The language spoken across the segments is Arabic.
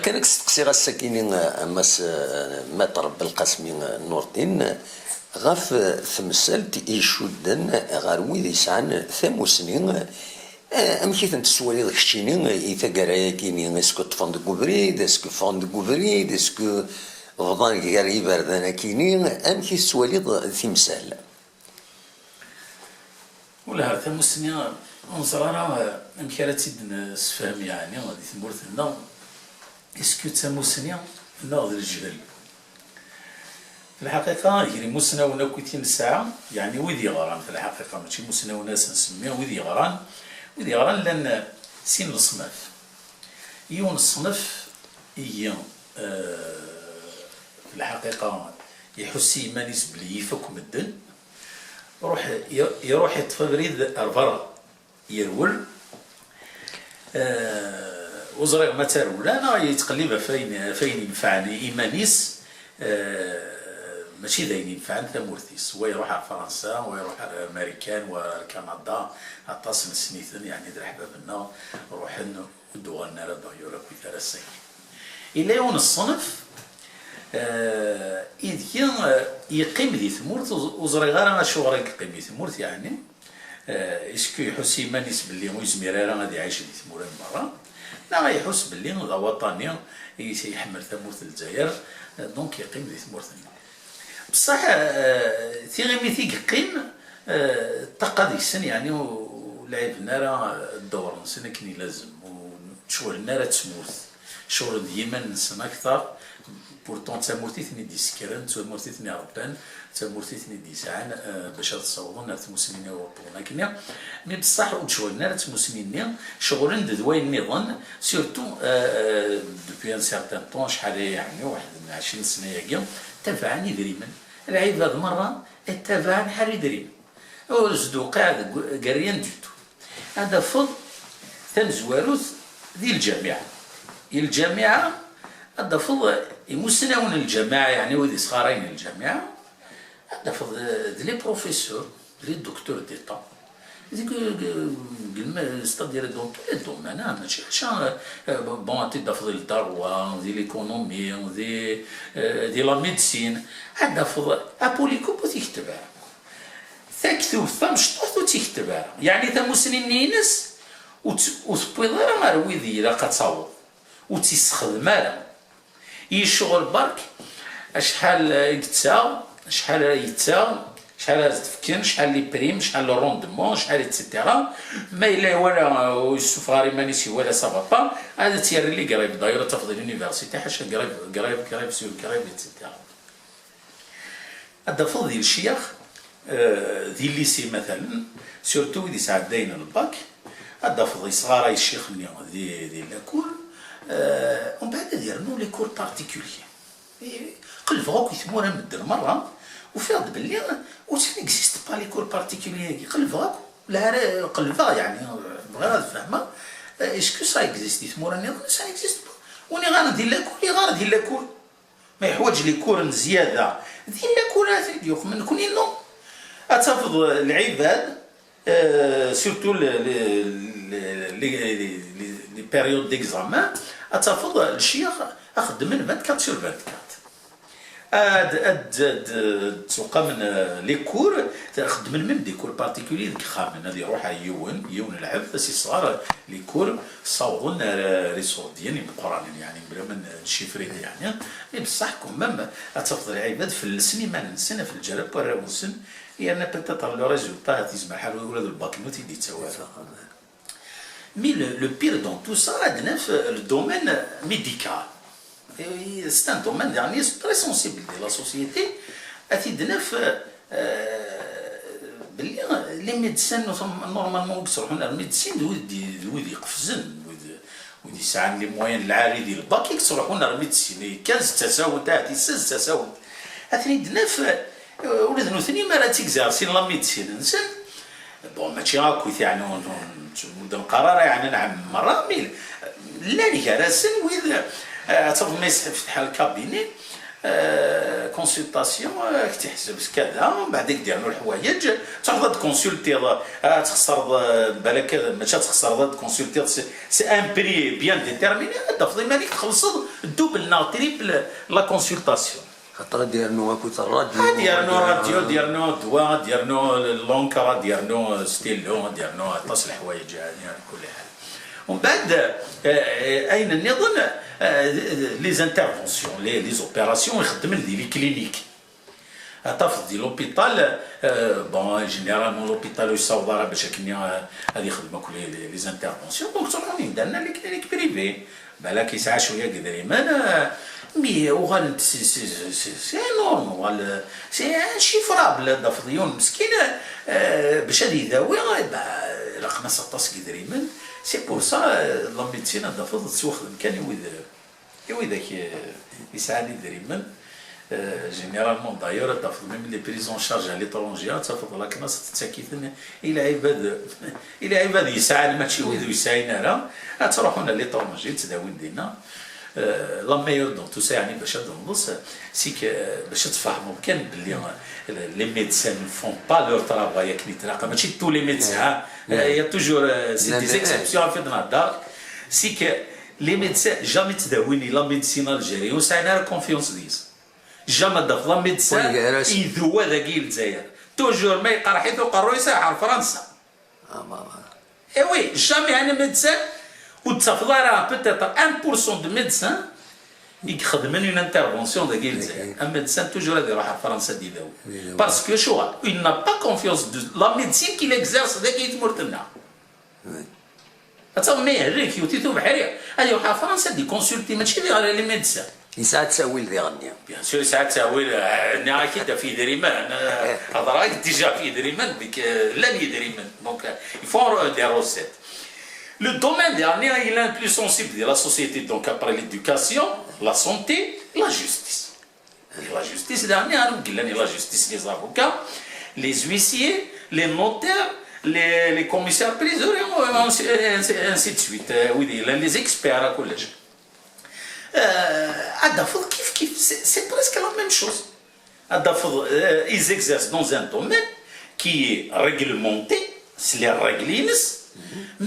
كان تسقسي غا الساكيني ماس ماتر بالقاسمي نور الدين غاف ثمثال يشدن غار ويد يسعن ثموسنين أمشي تنتسوالي ذاك الشيني إذا قرايا كيني اسكو طفن دو كوفريد اسكو فون دو كوفريد اسكو غضان كاري بردانا كيني أمشي تسوالي ثمثال ولا ثموسنين نصرارا أمشي راه تيدن سفهم يعني غادي تمورثنا اسكو تموسنين ناض الجبل في الحقيقة يعني مسناونا كويتين الساعة يعني ويدي غران في الحقيقة ماشي مسناونا نسميه ويدي غران ويدي غران لأن سين الصنف يون الصنف هي في الحقيقة يحس إيمانيس بلي يفك مدن يروح يطفى بريد أرفرة يرول وزريغ ما ترول أنا يتقلب فين ينفعني إيمانيس ماشي داين ينفعن ثمورثيس ويروح على فرنسا ويروح على الامريكان وكندا عطاس سنيثن يعني در حبابنا روحن ودوالنا راه باغيو راه كويت راه ساير الا يون الصنف إذ يقيم ذي ثمورث وزري غير انا شغل يقيم ذي ثمورث يعني اسكو يحس يمانيس باللي ويزمير راه غادي يعيش ذي ثمورث برا لا يحس باللي وطني يحمل ثمورث الجزائر دونك يقيم ذي ثمورث بصح ثيغيميتي يقيم تقا ديك السن يعني ولعبنا راه الدور نسنا كني لازم وشغلنا راه تسمورث شغل ديما نسنا اكثر بورتون تمورتي ثني دي سكران تمورتي ثني ربان تمورتي ثني دي ساعان باش تصوضون تموسنين وطونا كنا مي بصح وشغلنا راه تموسنين شغل ندوين نظن سورتو دوبي ان سارتان طون شحال يعني واحد من 20 سنه ياكي تبعني دريما العيب هذه مرة اتبعني حالي دريما وزدو قاعد قريان جدو هذا فض تنزواروث ذي الجامعة هذا فض يمسناون الجماعة يعني وذي صغارين الجامعة هذا فض ذي بروفيسور ذي الدكتور ديتا c'est-à-dire dans tous les domaines, bon, tu as le droit, l'économie, la médecine, أبوليكو بتكتبها تكتب فمشطوط وتكتبها يعني تمسنين نينس وتبيض راه ويدي لا كتصاوب وتستخدم راه يشغل برك شحال يتساو شحال يتساو شحال تفكن شحال لي بريم شحال لو روندمون شحال ايتترا ما الا ولا السفاري مانيسي ولا سافا با هذا تيري لي قريب دايره تفضل اليونيفرسيتي حاشا قريب سير قريب ايتترا هذا فضل ديال الشيخ ذي الليسي مثلا سورتو دي ساعات داين الباك هذا فضل صغار الشيخ اللي دي لاكول ومن بعد ديرنو لي كور بارتيكولي قلبوا كيسموها مدن مره وفرض باللي وسا نيكزيست با لي كور بارتيكولي قلبها لا قلبها يعني بغير تفهمها اسكو سا اكزيستي ثمورا سا اكزيست با وني غندير لاكول غندير لاكول ما يحوج لي كور زياده دير لاكول ديوخ من كوني نو اتفض العباد سورتو لي بيريود ديكزامان اتفض الشيخ اخدم من 24 sur 24 تسوقا من لي كور تاخذ من دي كور بارتيكولي ديك خامن هذه يروح يون العب بس يصغر لي كور صوغون ريسورديين بالقران يعني بلا من شيفرين يعني بصح كمام تفضل العباد في السن ما ننسنا في الجرب والراوسن يعني بيتيتر لو ريزولتا تيسمع حال ولاد الباكنوت يدي تساوى مي لو بير دون تو سا عندنا في الدومين ميديكال c'est un domaine dernier très sensible de la société أتيدنا في باللي لي ميدسان نورمالمون يصرحون الميدسين ويدي يقفزن ويدي يسعى لي موين العالي ديال الباك يصرحون الميدسين 15 تساوت تاعتي 6 تساوت أتيدنا في ولاد نوثني ما راه تيكزارسين لا ميدسين نسن بون ماشي هاكويت يعني مدن قرار يعني نعم مرة ميل لا لي راسن ويد تعرف ما يفتح الكابيني كونسلطاسيون تحسب كذا ومن بعد دير له الحوايج تاخذ كونسلتي تخسر بالك ماشي تخسر كونسلتي سي ان بري بيان ديتيرميني تفضل مالك تخلص دوبل نا تريبل لا كونسلطاسيون خاطر ديالنا كنت الراديو ديالنا دواء ديالنا لونكرا ديالنا ستيلو ديالنا طاس الحوايج هذه كل حال ومن بعد اين النظام لي زانترفونسيون لي زوبيراسيون يخدم لي كلينيك تفض دي لوبيتال بون جينيرالمون لوبيتال يصاوب راه باش كني غادي يخدموا كل لي زانترفونسيون دونك تروحوا درنا لي كلينيك بريفي بالك يسعى شويه قدر ايمان مي وغال سي نورمال سي شيفرابل دافضيون مسكين باش غادي يداوي رقم 16 قدر ايمان سي بور سا لا ميديسين دافض تسوخدم كان يوي يسعى لي دريمن جينيرالمون دايور تاخذ ميم لي بريزون شارج على ليترونجيات تاخذ لك ناس تتاكيدن الى عباد يسعى ماشي ويدو يسعينا راه تروحون ليترونجي تداوين دينا لا ميور دون تو سا يعني باش نبص سيك باش تفهموا كان بلي لي ميدسان فون با لور ترافاي كي تلاقى ماشي تو لي ميدسان يا توجور سي دي زيكسيبسيون في الدار سيك لي ميدسان جامي تداويني لا ميديسين الجيريون وسعنا كونفيونس ديس جامي داف لا ميدسان يذوى ذاكي الجزائر توجور ما يقرا حيث قرو يساعر فرنسا اي وي جامي انا ميدسان وتفضل راه بوتيتر 1% دو ميدسان يخدمن اون انترفونسيون ذاكي الجزائر ان ميدسان توجور غادي يروح فرنسا ديداو باسكو شو il n'a pas confiance de la médecine qu'il exerce ذاكي تمرتنا تصور يهريك يوتيتو بحريه هذه وحا فرنسا دي كونسلتي ماشي غير لي ميدسان يساعد تساوي ذي غنيا بيان سور يساعد تساوي انا اكيد في دريمان هضراك ديجا في دريمان بك لا دريمان دونك يفون دي روسيت Le domaine dernier, il est le plus sensible de la société, donc après l'éducation, la santé, la justice. Et la justice dernière, la justice, les avocats, les huissiers, les notaires, les commissaires prisonniers, ainsi de suite. Oui, les experts à collège. C'est presque la même chose. Ils exercent dans un domaine qui est réglementé, c'est les règles,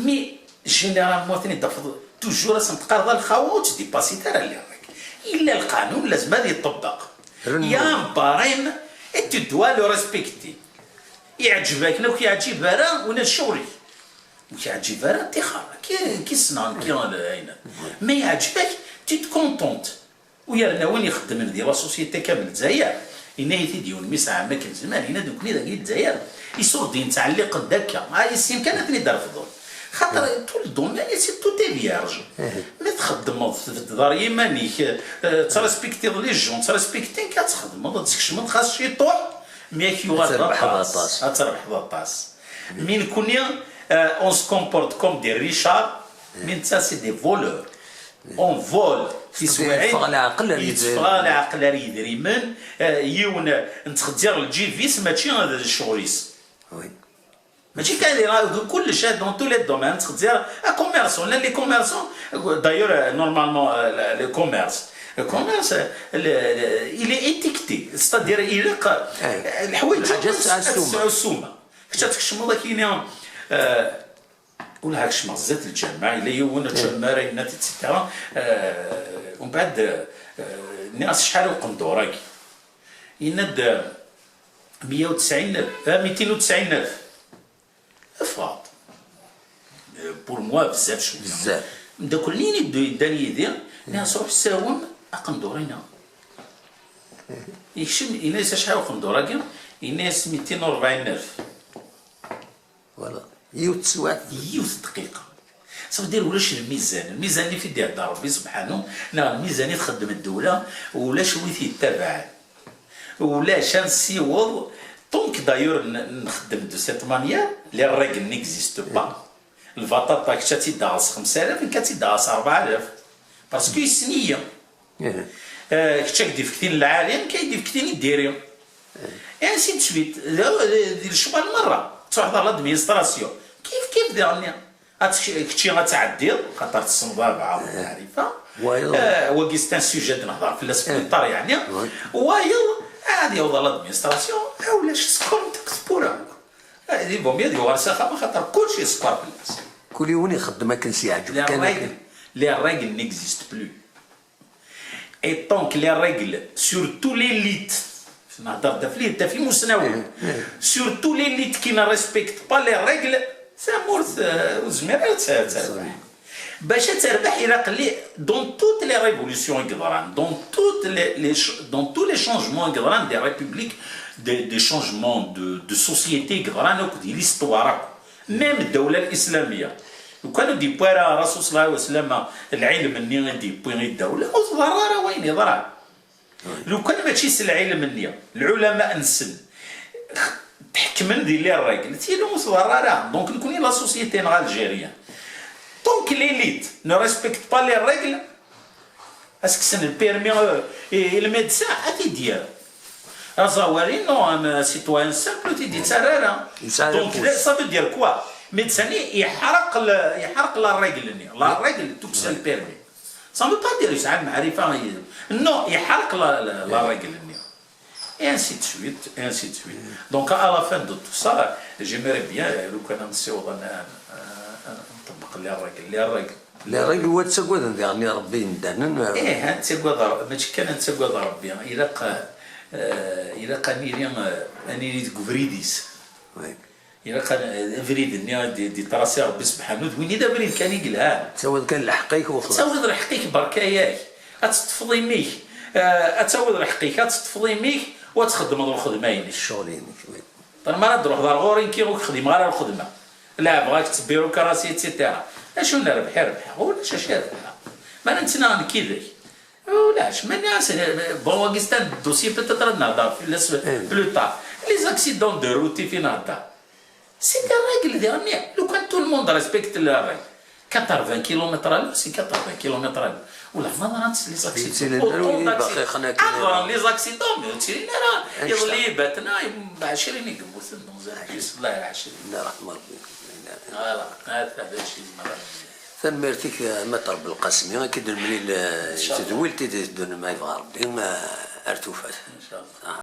mais généralement toujours تقرض الخاوه وتديباسي تاع الريق الا القانون لازم هذا يطبق يا بارين انت دوا لو ريسبكتي يعجبك لو كيعجب راه وانا شغلي وكيعجب راه تيخا كي صنان كي هنا ما يعجبك تي كونطونت ويا وين يخدم ندير لا سوسيتي كامل الجزائر ينايتي ديون ميسا ما كان زمان هنا دوك ني داكي الجزائر يصور دين تعليق داكا يسيم كانت ندير فضول خاطر طول الدومين سي تو تي فيارج ملي تخدم في الدار يمانيك تريسبكتي لي جون تريسبكتي كتخدم تكشم خاص شي طوح مي كيو تربح باطاس من كونيا اون سكومبورت كوم دي ريشار من تا سي دي فولور اون فول في سواعي يتفغى العقل اللي يدري من يون نتخدير الجي فيس ماشي هذا الشغليس ماشي كاين كل شيء دون تو لي دومين تخدير كوميرسون لا لي كوميرسون دايور نورمالمون لي كوميرس الكوميرس il est étiqueté c'est-à-dire يلق الحوايج تاع السومه كنت تكشموا كاين ولا هاك شمزات الجامع الا يونا تشمارين اكسيتيرا ومن بعد الناس شحال وقندوراكي يند 190 290 افراط بور موا بزاف شويه بزاف داك اللي يداني يدير الناس روح ساوم قندورينا يكشم الناس شحال وقندوراكي الناس 240,000 فوالا يوت دقيقه صافي دير ولاش الميزان اللي في يديه ربي سبحانه الميزانيه تخدم الدوله ولا شويه يتبع ولا شان سيوض دونك دايور نخدم دو سيت مانيير لي الريغل نيكزيست با الفاطاطا كتا تيدعس 5000 كتا تيدعس 4000 باسكو سنيه كتا كدير في كتين العالم كيدير في كتين يديريهم انسي دو سويت دير شوال مره تروح لادمينستراسيون كيف ديرني كنتي غتعدي خاطر الصنبابعه والمعرفه وكيست ان سوجي نهضر في السبيطار يعني وايض هادي وضع لادمينستراسيون ولاش سكور تكتبورها هادي بوميا ديال ورسخه خاطر كلشي سكور في الناس كل يوم يخدم كان سيعجب les règles n'existent plus. Et tant que les règles, surtout l'élite, surtout l'élite qui ne respecte pas les règles, c'est mort dans toutes les révolutions, dans tous les changements des républiques, des changements de société, l'histoire, même de l'islamia. وكانوا ديبوها الرسول صلى الله عليه وسلم العلم مني ديبوي الدوله وضرر وين يضرع لو كان ماشي العلم مني العلماء نسن تحكمن دير لي الراجل تيلو مصدرره دونك نكون لا سوسيتي نغا الجيريان دونك ليليت نو ريسبكت با لي ريغل اسك سن البيرمي الميدسان اتي ديال رزاوري نو ان سيتوان سامبل تيدي تسرره دونك سا فو دير كوا ميدساني يحرق لا ريغل توكسي البيرمي سا مو با دير يسعى المعرفه نو يحرق لا ريغل et ainsi de suite. Donc à la fin de tout ça, j'aimerais bien لو كان نسيو نطبق لي الريغل لا ريغل هو تسقود يعني ربي ندهن ايه تسقود ماشي كان تسقود ربي إلا اني كفريديس إلا كان فريد دي تراسي ربي سبحانه وين إذا فريد كان يقلها تسود كان لحقيك وخلاص تسود لحقيك بركاياك أتستفضي ميك أتسود لحقيك أتستفضي ميك وتخدم هذو الخدمين الشغلين طيب ما ندروح دار غورين كي خدم غير الخدمة لا بغاك بيروكراسي اتسيتيرا شو نربح ولا شاش ربح ما نتنا كذا ولاش ما ناس بواكستان الدوسي بتاع نهضر في بلو طار لي زاكسيدون دو روتي في نهضر سي دي ريغل ديرني لو كان تو الموند ريسبكت لا ريغل 80 كيلومتر سي 80 كيلومتر ولا ما نعرفش لي زاكسيدون باقي خنا لي زاكسيدون تيرينا يضلي باتنا 20 يقبو بسم الله العشرين الله يرحم ربي فوالا هذا الشيء ثم مرتك مطر بالقسمي كي المليل تدويل تدون ما يبغى ربي ارتوفات ان شاء الله